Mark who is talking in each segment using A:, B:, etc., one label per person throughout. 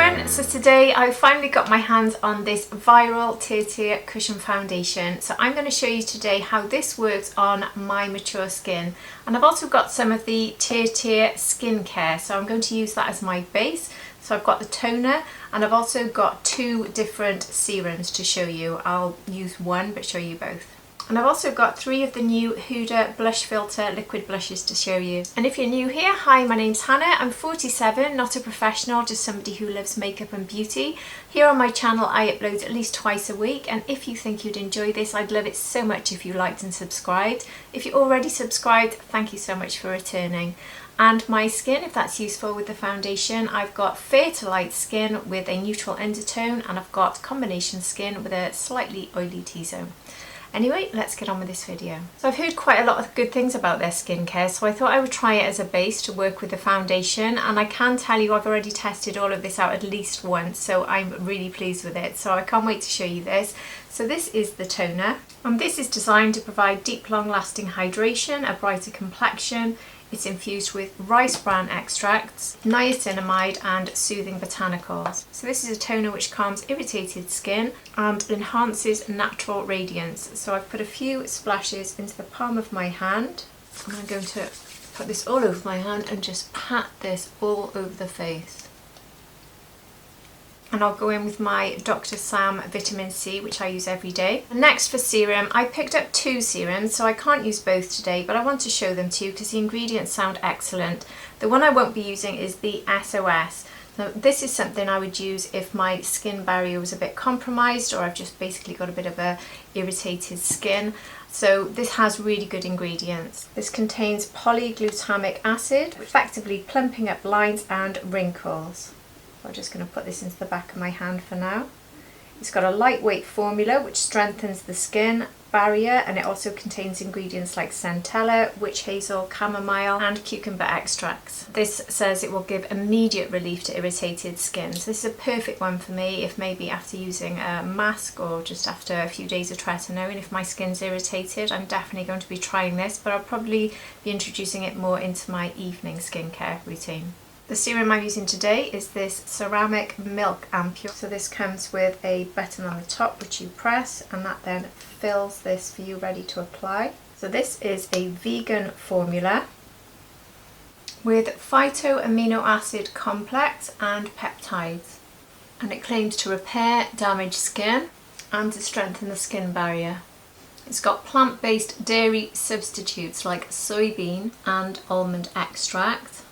A: everyone, so today I finally got my hands on this viral TIRTIR Cushion Foundation. So I'm going to show you today how this works on my mature skin, and I've also got some of the TIRTIR skincare, so I'm going to use that as my base. So I've got the toner and I've also got two different serums to show you. I'll use one but show you both. And I've also got 3 of the new Huda Blush Filter liquid blushes to show you. And if you're new here, hi, my name's Hannah. I'm 47, not a professional, just somebody who loves makeup and beauty. Here on my channel I upload at least twice a week, and if you think you'd enjoy this, I'd love it so much if you liked and subscribed. If you're already subscribed, thank you so much for returning. And my skin, if that's useful with the foundation, I've got fair to light skin with a neutral undertone, and I've got combination skin with a slightly oily T-zone. Anyway, let's get on with this video. So I've heard quite a lot of good things about their skincare, so I thought I would try it as a base to work with the foundation, and I can tell you I've already tested all of this out at least once, so I'm really pleased with it. So I can't wait to show you this. So this is the toner, and this is designed to provide deep, long-lasting hydration, a brighter complexion. It's infused with rice bran extracts, niacinamide and soothing botanicals. So this is a toner which calms irritated skin and enhances natural radiance. So I've put a few splashes into the palm of my hand. I'm going to put this all over my hand and just pat this all over the face. And I'll go in with my Dr. Sam Vitamin C, which I use every day. Next for serum, I picked up 2 serums, so I can't use both today, but I want to show them to you because the ingredients sound excellent. The one I won't be using is the SOS. Now, this is something I would use if my skin barrier was a bit compromised, or I've just basically got a bit of a irritated skin. So this has really good ingredients. This contains polyglutamic acid, effectively plumping up lines and wrinkles. I'm just going to put this into the back of my hand for now. It's got a lightweight formula which strengthens the skin barrier, and it also contains ingredients like centella, witch hazel, chamomile and cucumber extracts. This says it will give immediate relief to irritated skin. So this is a perfect one for me if maybe after using a mask or just after a few days of tretinoin, if my skin's irritated. I'm definitely going to be trying this, but I'll probably be introducing it more into my evening skincare routine. The serum I'm using today is this ceramic milk ampoule. So this comes with a button on the top which you press, and that then fills this for you ready to apply. So this is a vegan formula with phytoamino acid complex and peptides, and it claims to repair damaged skin and to strengthen the skin barrier. It's got plant-based dairy substitutes like soybean and almond extract,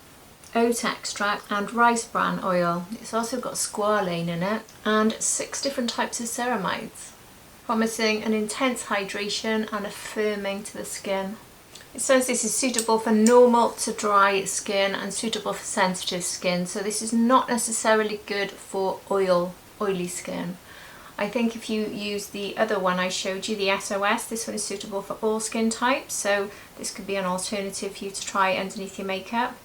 A: oat extract and rice bran oil. It's also got squalane in it and 6 different types of ceramides, promising an intense hydration and a firming to the skin. It says this is suitable for normal to dry skin and suitable for sensitive skin, so this is not necessarily good for oily skin. I think if you use the other one I showed you, the SOS, this one is suitable for all skin types, so this could be an alternative for you to try underneath your makeup.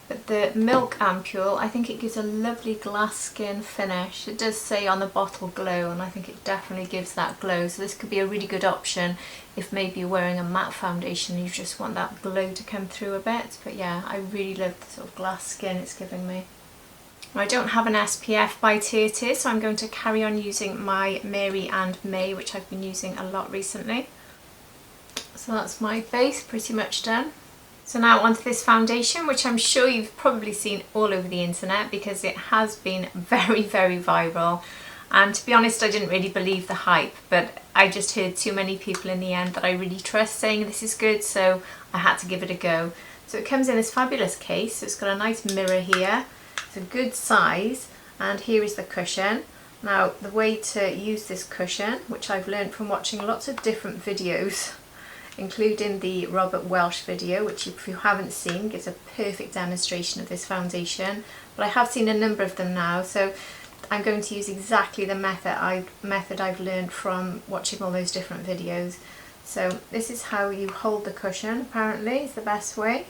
A: But the milk ampoule, I think it gives a lovely glass skin finish. It does say on the bottle glow, and I think it definitely gives that glow. So this could be a really good option if maybe you're wearing a matte foundation and you just want that glow to come through a bit. But yeah, I really love the sort of glass skin it's giving me. I don't have an SPF by TIRTIR, so I'm going to carry on using my Mary and May, which I've been using a lot recently. So that's my base pretty much done. So now onto this foundation, which I'm sure you've probably seen all over the internet because it has been very, very viral. And to be honest, I didn't really believe the hype, but I just heard too many people in the end that I really trust saying this is good, so I had to give it a go. So it comes in this fabulous case. So it's got a nice mirror here. It's a good size, and here is the cushion. Now the way to use this cushion, which I've learned from watching lots of different videos, including the Robert Welsh video, which if you haven't seen gives a perfect demonstration of this foundation, but I have seen a number of them now, so I'm going to use exactly the method I've learned from watching all those different videos. So this is how you hold the cushion, apparently is the best way.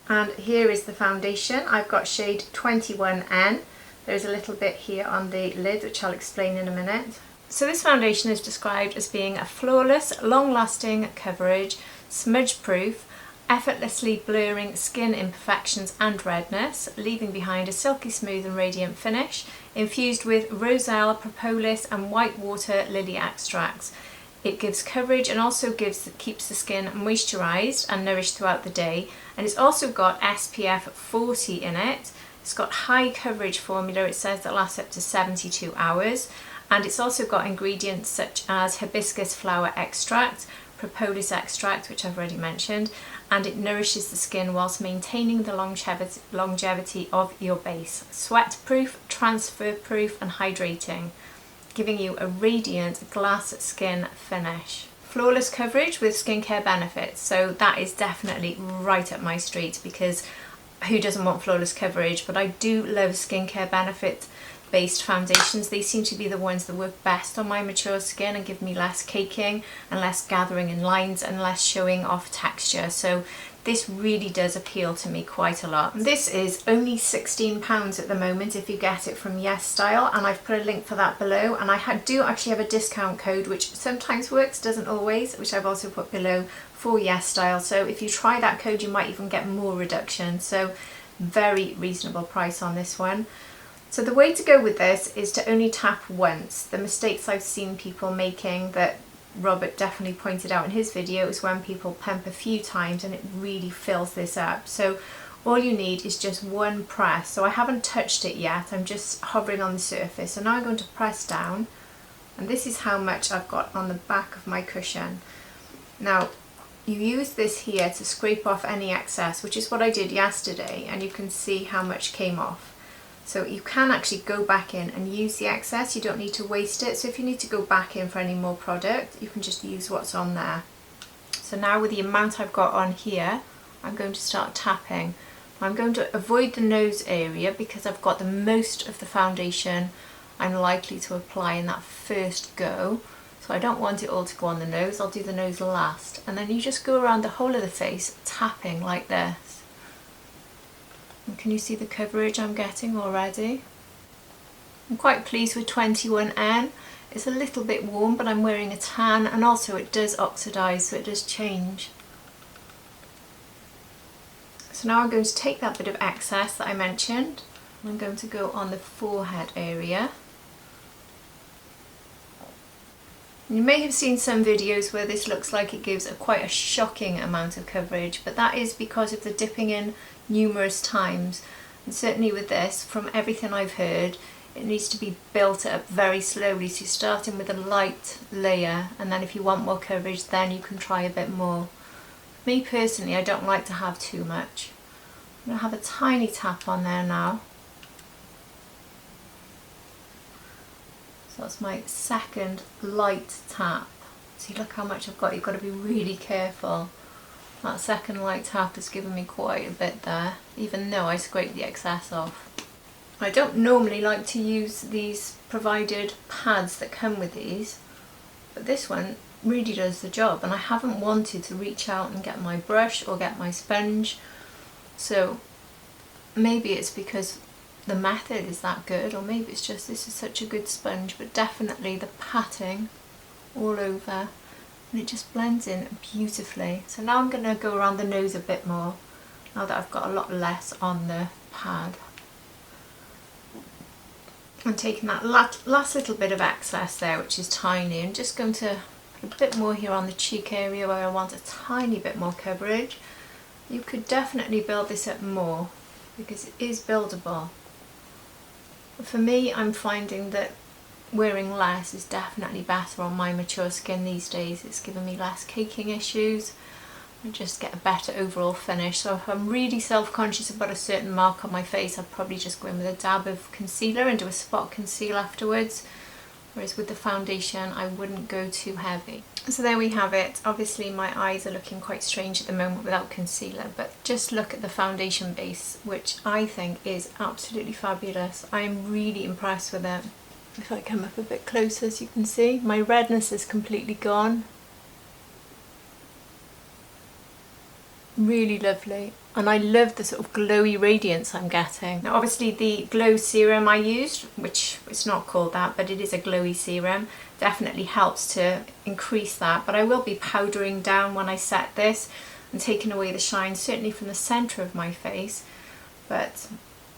A: And here is the foundation. I've got shade 21N. There's a little bit here on the lid which I'll explain in a minute. So this foundation is described as being a flawless, long-lasting coverage, smudge-proof effortlessly blurring skin imperfections and redness, leaving behind a silky smooth and radiant finish, infused with roselle, propolis and white water lily extracts. It gives coverage and also keeps the skin moisturised and nourished throughout the day, and it's also got SPF 40 in it. It's got high coverage formula, it says, that lasts up to 72 hours, and it's also got ingredients such as hibiscus flower extract, propolis extract, which I've already mentioned, and it nourishes the skin whilst maintaining the longevity of your base. Sweat proof, transfer proof and hydrating, giving you a radiant glass skin finish. Flawless coverage with skincare benefits, so that is definitely right up my street, because who doesn't want flawless coverage? But I do love skincare benefit based foundations. They seem to be the ones that work best on my mature skin and give me less caking and less gathering in lines and less showing off texture. So this really does appeal to me quite a lot. This is only £16 at the moment if you get it from Yes Style, and I've put a link for that below, and I do actually have a discount code which sometimes works, doesn't always, which I've also put below for Yes Style. So if you try that code you might even get more reduction, so very reasonable price on this one. So the way to go with this is to only tap once. The mistakes I've seen people making, that Robert definitely pointed out in his video, is when people pump a few times and it really fills this up. So all you need is just one press. So I haven't touched it yet, I'm just hovering on the surface. So now I'm going to press down, and this is how much I've got on the back of my cushion. Now you use this here to scrape off any excess, which is what I did yesterday, and you can see how much came off. So you can actually go back in and use the excess, you don't need to waste it. So if you need to go back in for any more product, you can just use what's on there. So now with the amount I've got on here, I'm going to start tapping. I'm going to avoid the nose area because I've got the most of the foundation I'm likely to apply in that first go. So I don't want it all to go on the nose, I'll do the nose last. And then you just go around the whole of the face, tapping like this. And can you see the coverage I'm getting already? I'm quite pleased with 21N. It's a little bit warm, but I'm wearing a tan, and also it does oxidise, so it does change. So now I'm going to take that bit of excess that I mentioned, and I'm going to go on the forehead area. You may have seen some videos where this looks like it gives quite a shocking amount of coverage, but that is because of the dipping in numerous times. And certainly with this, from everything I've heard, it needs to be built up very slowly. So you're starting with a light layer, and then if you want more coverage, then you can try a bit more. Me personally, I don't like to have too much. I'm going to have a tiny tap on there now. So that's my second light tap. See, look how much I've got. You've got to be really careful. That second light tap has given me quite a bit there, even though I scraped the excess off. I don't normally like to use these provided pads that come with these, but this one really does the job, and I haven't wanted to reach out and get my brush or get my sponge. So maybe it's because the method is that good, or maybe it's just this is such a good sponge, but definitely the patting all over, and it just blends in beautifully. So now I'm going to go around the nose a bit more, now that I've got a lot less on the pad. I'm taking that last little bit of excess there, which is tiny, and just going to put a bit more here on the cheek area where I want a tiny bit more coverage. You could definitely build this up more because it is buildable. For me, I'm finding that wearing less is definitely better on my mature skin these days. It's given me less caking issues and just get a better overall finish. So if I'm really self-conscious about a certain mark on my face, I'd probably just go in with a dab of concealer and do a spot conceal afterwards. Whereas with the foundation, I wouldn't go too heavy. So there we have it. Obviously my eyes are looking quite strange at the moment without concealer, but just look at the foundation base, which I think is absolutely fabulous. I'm really impressed with it. If I come up a bit closer, as you can see, my redness is completely gone. Really lovely. And I love the sort of glowy radiance I'm getting. Now obviously the glow serum I used, which it's not called that, but it is a glowy serum, definitely helps to increase that. But I will be powdering down when I set this. and taken away the shine, certainly from the centre of my face, but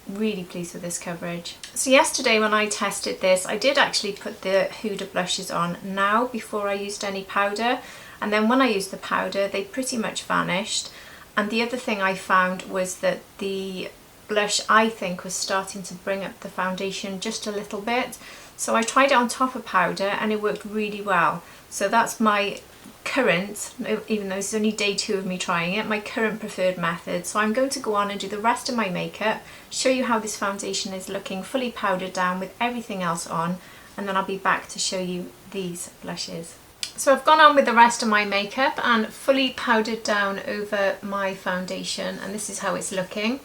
A: really pleased with this coverage. So yesterday when I tested this, I did actually put the Huda blushes on now before I used any powder, and then when I used the powder they pretty much vanished. And the other thing I found was that the blush, I think, was starting to bring up the foundation just a little bit. So I tried it on top of powder and it worked really well. So that's my current, even though this is only day 2 of me trying it, my current preferred method. So I'm going to go on and do the rest of my makeup, show you how this foundation is looking fully powdered down with everything else on, and then I'll be back to show you these blushes. So I've gone on with the rest of my makeup and fully powdered down over my foundation, and this is how it's looking.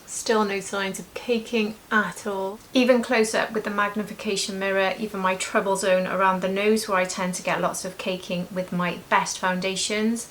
A: Still no signs of caking at all. Even close up with the magnification mirror, even my trouble zone around the nose where I tend to get lots of caking with my best foundations,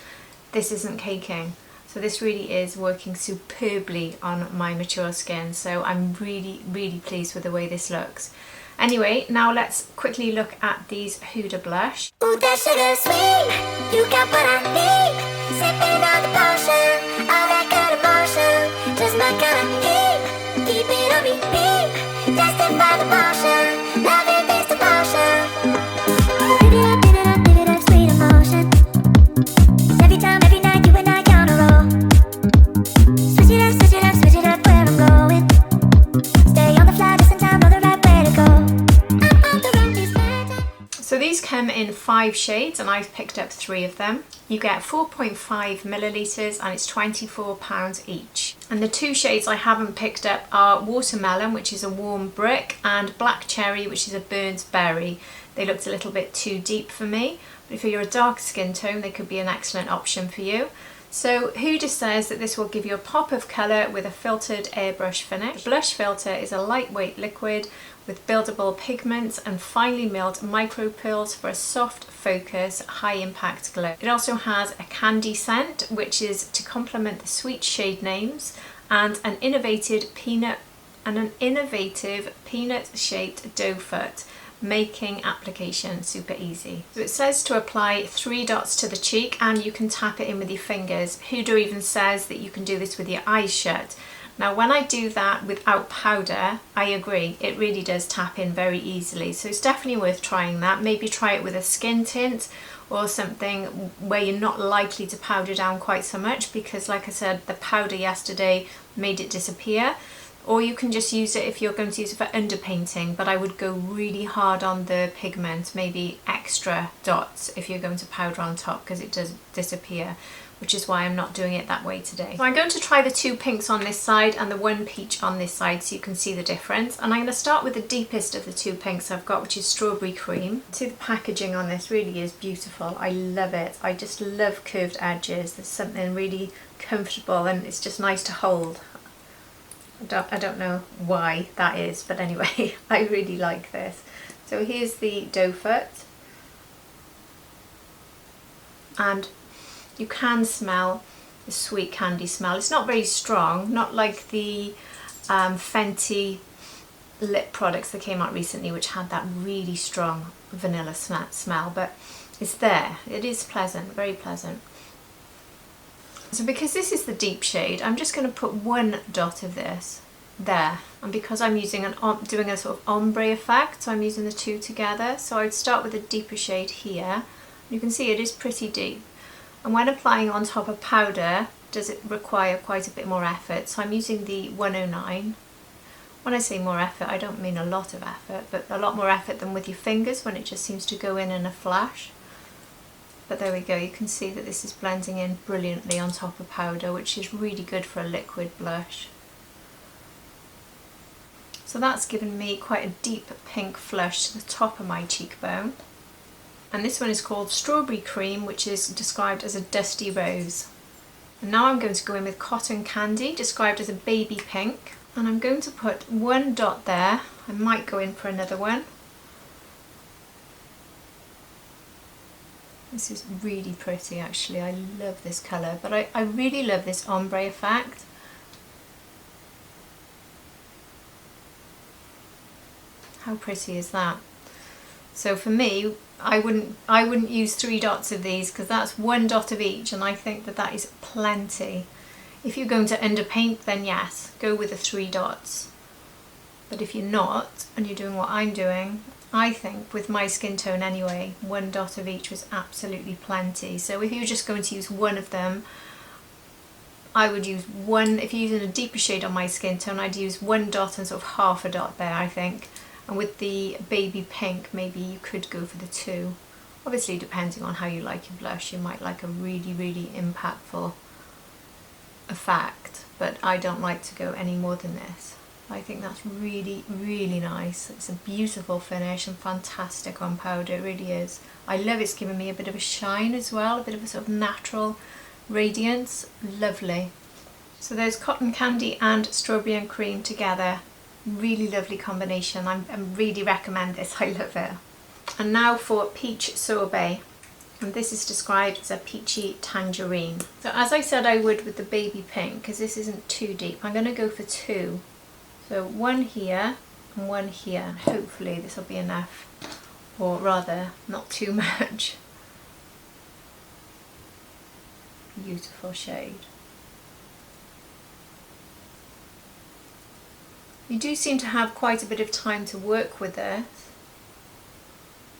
A: this isn't caking. So this really is working superbly on my mature skin. So I'm really pleased with the way this looks. Anyway, now let's quickly look at these Huda blush.
B: Ooh, that sugar sweet, you got what I need. Sipping on the potion, all that good emotion, just my kind of heat. Keep it on repeat, tested by the potion, loving this devotion. Live it up, sweet emotion. Every time, every night, you and I on a roll. Switch it up, switch it up, switch it up where I'm going. Stay on the fly, just in time, know the right way to go.
A: So these come in 5 shades and I've picked up 3 of them. You get 4.5 millilitres and it's £24 each. And the 2 shades I haven't picked up are Watermelon, which is a warm brick, and Black Cherry, which is a burnt berry. They looked a little bit too deep for me, but if you're a dark skin tone they could be an excellent option for you. So Huda says that this will give you a pop of colour with a filtered airbrush finish. The blush filter is a lightweight liquid with buildable pigments and finely milled micro pearls for a soft focus, high impact glow. It also has a candy scent, which is to complement the sweet shade names, and an innovative peanut shaped doe foot, making application super easy. So it says to apply 3 dots to the cheek and you can tap it in with your fingers. Huda even says that you can do this with your eyes shut. Now when I do that without powder, I agree, it really does tap in very easily. So it's definitely worth trying that. Maybe try it with a skin tint or something where you're not likely to powder down quite so much, because like I said, the powder yesterday made it disappear. Or you can just use it if you're going to use it for underpainting, but I would go really hard on the pigment, maybe extra dots if you're going to powder on top, because it does disappear, which is why I'm not doing it that way today. So I'm going to try the 2 pinks on this side and the 1 peach on this side so you can see the difference. And I'm going to start with the deepest of the 2 pinks I've got, which is Strawberry Cream. See, the packaging on this really is beautiful. I love it. I just love curved edges. There's something really comfortable and it's just nice to hold. I don't know why that is, but anyway, I really like this. So here's the doe foot, and you can smell the sweet candy smell. It's not very strong, not like the Fenty lip products that came out recently, which had that really strong vanilla smell, but it's there. It is pleasant, very pleasant. So because this is the deep shade, I'm just going to put 1 dot of this there, and because I'm using doing a sort of ombre effect, so I'm using the 2 together. So I'd start with a deeper shade here. You can see it is pretty deep, and when applying on top of powder, does it require quite a bit more effort. So I'm using the 109. When I say more effort, I don't mean a lot of effort, but a lot more effort than with your fingers when it just seems to go in a flash. But there we go, you can see that this is blending in brilliantly on top of powder, which is really good for a liquid blush. So that's given me quite a deep pink flush to the top of my cheekbone. And this one is called Strawberry Cream, which is described as a dusty rose. And now I'm going to go in with Cotton Candy, described as a baby pink. And I'm going to put 1 dot there. I might go in for another one. This is really pretty actually, I love this colour, but I really love this ombre effect. How pretty is that? So for me, I wouldn't use 3 dots of these because that's 1 dot of each, and I think that that is plenty. If you're going to underpaint, then yes, go with the 3 dots. But if you're not, and you're doing what I'm doing, I think with my skin tone anyway, 1 dot of each was absolutely plenty. So if you're just going to use one of them, I would use one. If you're using a deeper shade on my skin tone, I'd use 1 dot and sort of half a dot there, I think. And with the baby pink, maybe you could go for the 2. Obviously, depending on how you like your blush, you might like a really, really impactful effect, but I don't like to go any more than this. I think that's really, really nice. It's a beautiful finish and fantastic on powder, it really is. I love it's giving me a bit of a shine as well, a bit of a sort of natural radiance. Lovely. So there's cotton candy and strawberry and cream together. Really lovely combination. I really recommend this. I love it. And now for peach sorbet. And this is described as a peachy tangerine. So as I said I would with the baby pink, because this isn't too deep, I'm going to go for 2. So 1 here and 1 here. Hopefully this will be enough, or rather not too much. Beautiful shade. You do seem to have quite a bit of time to work with this.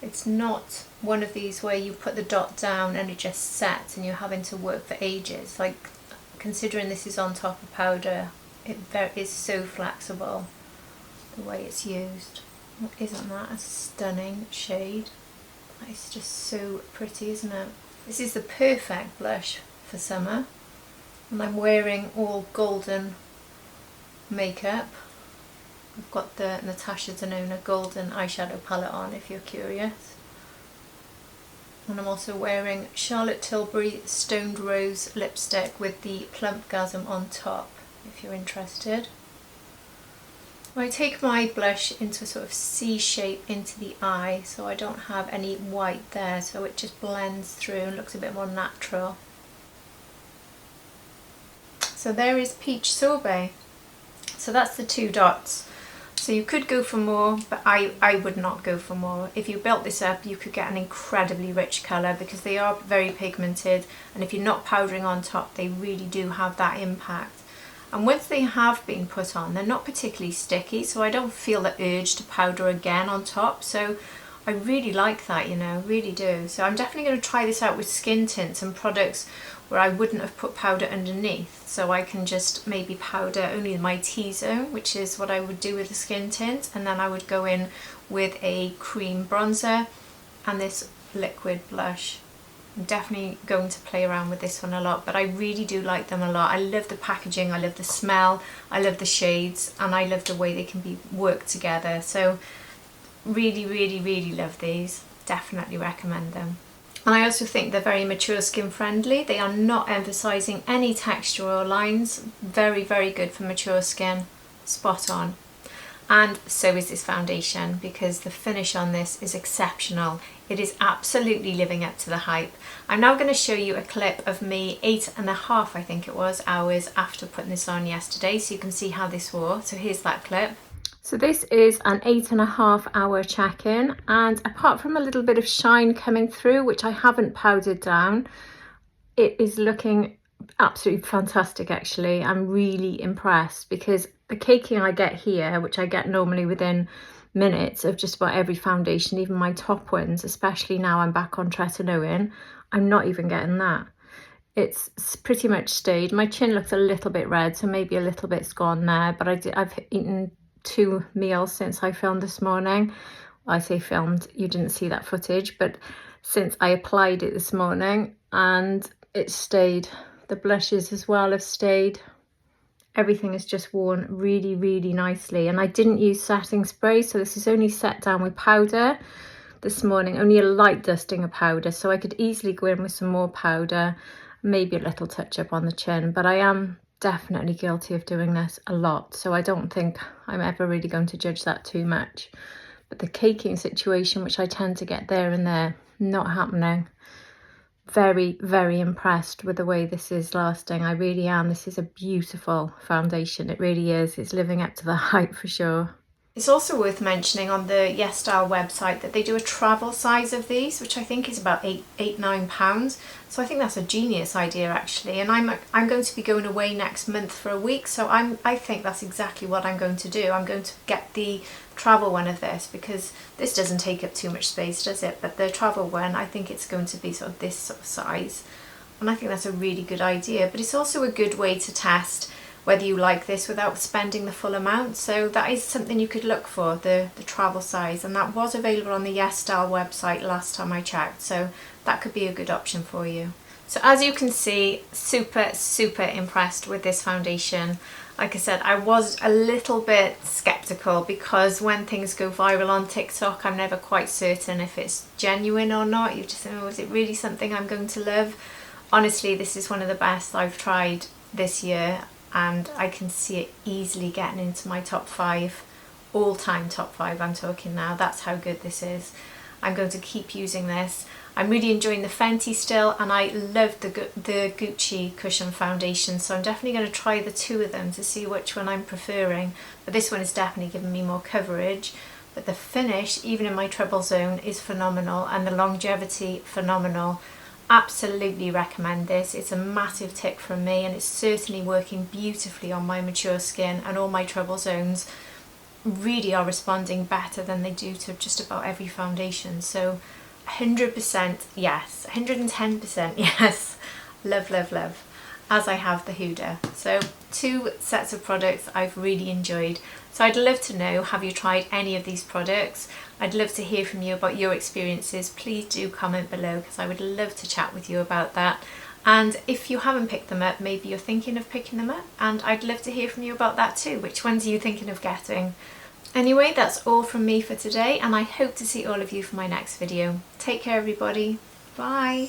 A: It's not one of these where you put the dot down and it just sets and you're having to work for ages. Like, considering this is on top of powder, it is so flexible the way it's used. Isn't that a stunning shade? It's just so pretty, isn't it? This is the perfect blush for summer, and I'm wearing all golden makeup. I've got the Natasha Denona golden eyeshadow palette on, if you're curious. And I'm also wearing Charlotte Tilbury Stoned Rose lipstick with the Plump Gasm on top, if you're interested. I take my blush into a sort of C shape into the eye, so I don't have any white there, so it just blends through and looks a bit more natural. So there is peach sorbet. So that's the 2 dots. So you could go for more, but I would not go for more. If you built this up, you could get an incredibly rich colour because they are very pigmented, and if you're not powdering on top, they really do have that impact. And once they have been put on, they're not particularly sticky, so I don't feel the urge to powder again on top. So I really like that, you know, really do. So I'm definitely going to try this out with skin tints and products where I wouldn't have put powder underneath, so I can just maybe powder only my T-zone, which is what I would do with the skin tint, and then I would go in with a cream bronzer and this liquid blush. I'm definitely going to play around with this one a lot, but I really do like them a lot. I love the packaging, I love the smell, I love the shades, and I love the way they can be worked together. So really, really, really love these. Definitely recommend them. And I also think they're very mature skin friendly. They are not emphasising any texture or lines. Very, very good for mature skin. Spot on. And so is this foundation, because the finish on this is exceptional. It is absolutely living up to the hype. I'm now going to show you a clip of me 8.5, I think it was, hours after putting this on yesterday, so you can see how this wore. So here's that clip. So this is an 8.5 hour check-in, and apart from a little bit of shine coming through, which I haven't powdered down, it is looking absolutely fantastic actually. I'm really impressed because the caking I get here, which I get normally within minutes of just about every foundation, even my top ones, especially now I'm back on tretinoin, I'm not even getting that. It's pretty much stayed. My chin looks a little bit red, so maybe a little bit's gone there, but I've eaten 2 meals since I filmed this morning. I say filmed, you didn't see that footage, but since I applied it this morning, and it stayed. The blushes as well have stayed. Everything is just worn really, really nicely. And I didn't use setting spray, so this is only set down with powder this morning, only a light dusting of powder, so I could easily go in with some more powder, maybe a little touch up on the chin, but I am definitely guilty of doing this a lot, so I don't think I'm ever really going to judge that too much. But the caking situation, which I tend to get there and there, not happening. Very, very impressed with the way this is lasting. I really am. This is a beautiful foundation. It really is. It's living up to the hype for sure. It's also worth mentioning on the Yes Style website that they do a travel size of these, which I think is about £9. So I think that's a genius idea actually. And I'm going to be going away next month for a week, so I think that's exactly what I'm going to do. I'm going to get the travel one of this, because this doesn't take up too much space, does it? But the travel one, I think it's going to be sort of this sort of size. And I think that's a really good idea. But it's also a good way to test whether you like this without spending the full amount. So that is something you could look for, the travel size, and that was available on the Yes Style website last time I checked, so that could be a good option for you. So as you can see, super impressed with this foundation. Like I said, I was a little bit skeptical because when things go viral on TikTok, I'm never quite certain if it's genuine or not. You just think, oh, is it really something I'm going to love? Honestly, this is one of the best I've tried this year, and I can see it easily getting into my top 5, all-time top 5 I'm talking now. That's how good this is. I'm going to keep using this. I'm really enjoying the Fenty still, and I love the Gucci Cushion Foundation, so I'm definitely going to try the two of them to see which one I'm preferring. But this one is definitely giving me more coverage. But the finish, even in my treble zone, is phenomenal, and the longevity, phenomenal. Absolutely recommend this. It's a massive tick from me, and it's certainly working beautifully on my mature skin, and all my treble zones really are responding better than they do to just about every foundation. So 100% yes, 110% yes. Love, as I have the Huda. So 2 sets of products I've really enjoyed. So I'd love to know, have you tried any of these products? I'd love to hear from you about your experiences. Please do comment below, because I would love to chat with you about that. And if you haven't picked them up, maybe you're thinking of picking them up, and I'd love to hear from you about that too. Which ones are you thinking of getting? Anyway, that's all from me for today, and I hope to see all of you for my next video. Take care everybody. Bye.